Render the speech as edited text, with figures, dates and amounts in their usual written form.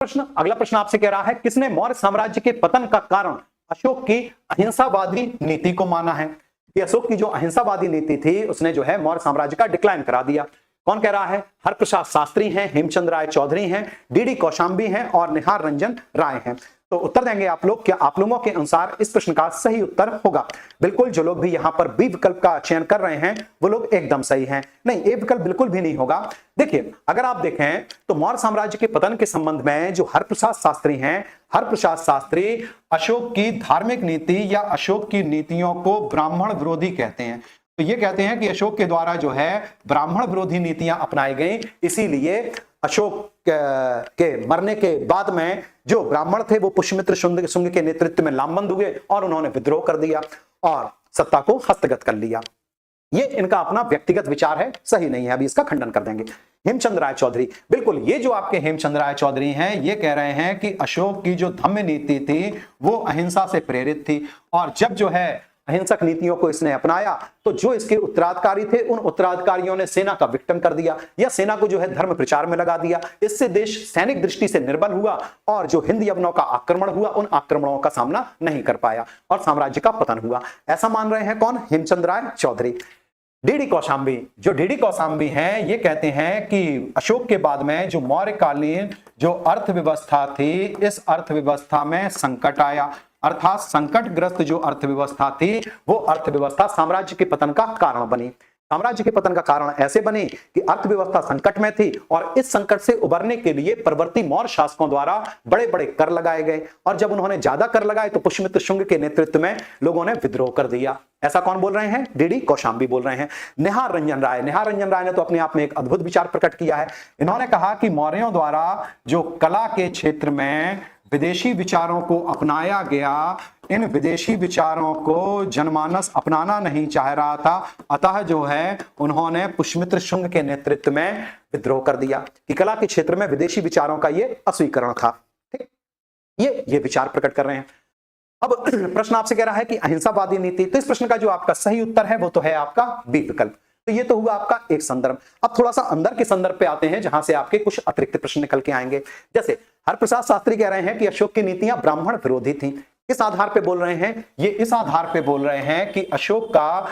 प्रश्न, अगला प्रश्न आपसे कह रहा है किसने मौर्य साम्राज्य के पतन का कारण अशोक की अहिंसावादी नीति को माना है? कि अशोक की जो अहिंसावादी नीति थी उसने जो है मौर्य साम्राज्य का डिक्लाइन करा दिया। कौन कह रहा है? हरप्रसाद शास्त्री हैं, हेमचंद राय चौधरी हैं, डीडी कौशांबी हैं और निहार रंजन राय हैं। तो उत्तर देंगे आप लोग। क्या आप लोगों के अनुसार इस प्रश्न का सही उत्तर होगा? बिल्कुल, जो लोग भी यहां पर बी विकल्प का चयन कर रहे हैं वो लोग एकदम सही हैं। नहीं, ए विकल्प बिल्कुल भी नहीं होगा। देखिए, अगर आप देखें तो मौर्य साम्राज्य के पतन के संबंध में जो हरप्रसाद शास्त्री हैं, हरप्रसाद शास्त्री अशोक की धार्मिक नीति या अशोक की नीतियों को ब्राह्मण विरोधी कहते हैं। तो ये कहते हैं कि अशोक के द्वारा जो है ब्राह्मण विरोधी नीतियां अपनाई गई, इसीलिए अशोक के मरने के बाद में जो ब्राह्मण थे वो पुष्यमित्र शुंग के नेतृत्व में लामबंद हुए और उन्होंने विद्रोह कर दिया और सत्ता को हस्तगत कर लिया। ये इनका अपना व्यक्तिगत विचार है, सही नहीं है, अभी इसका खंडन कर देंगे। हेमचंद राय चौधरी, बिल्कुल, ये जो आपके हेमचंद राय चौधरी हैं ये कह रहे हैं कि अशोक की जो धम्म नीति थी वो अहिंसा से प्रेरित थी और जब जो है अहिंसक नीतियों को इसने अपनाया तो जो इसके उत्तराधिकारी थे उन उत्तराधिकारियों ने सेना का विघटन कर दिया या सेना को जो है धर्म प्रचार में लगा दिया। इससे देश सैनिक दृष्टि से निर्बल हुआ और जो हिंद यवनों का आक्रमण हुआ उन आक्रमणों का सामना नहीं कर पाया और साम्राज्य का पतन हुआ। ऐसा मान रहे हैं कौन? हेमचंद राय चौधरी। डीडी कौशांबी, जो डीडी कौशांबी हैं ये कहते हैं कि अशोक के बाद में जो मौर्यकालीन जो अर्थव्यवस्था थी इस अर्थव्यवस्था में संकट आया, अर्थात संकटग्रस्त जो अर्थव्यवस्था थी वो अर्थव्यवस्था साम्राज्य के पतन का कारण बनी। साम्राज्य के पतन का कारण ऐसे बनी कि अर्थव्यवस्था संकट में थी और इस संकट से उबरने के लिए परवर्ती मौर्य शासकों द्वारा बड़े बड़े कर लगाए गए और जब उन्होंने ज्यादा कर लगाए तो पुष्यमित्र शुंग के नेतृत्व में लोगों ने विद्रोह कर दिया। ऐसा कौन बोल रहे हैं? डीडी कौशांबी बोल रहे हैं। निहार रंजन राय, निहार रंजन राय ने तो अपने आप में एक अद्भुत विचार प्रकट किया है। इन्होंने कहा कि मौर्यों द्वारा जो कला के क्षेत्र में विदेशी विचारों को अपनाया गया, इन विदेशी विचारों को जनमानस अपनाना नहीं चाह रहा था, अतः जो है उन्होंने पुष्यमित्र शुंग के नेतृत्व में विद्रोह कर दिया कि कला के क्षेत्र में विदेशी विचारों का ये अस्वीकरण था। ठीक, ये विचार प्रकट कर रहे हैं। अब प्रश्न आपसे कह रहा है कि अहिंसावादी नीति, तो इस प्रश्न का जो आपका सही उत्तर है वो तो है आपका बी विकल्प। तो ये तो हुआ आपका एक संदर्भ। अब थोड़ा सा अंदर के संदर्भ पे आते हैं जहां से आपके कुछ अतिरिक्त प्रश्न निकल के आएंगे। जैसे हरप्रसाद शास्त्री कह रहे हैं कि अशोक की नीतियां ब्राह्मण विरोधी थी। किस आधार पे बोल रहे हैं? ये इस आधार पे बोल रहे हैं कि अशोक का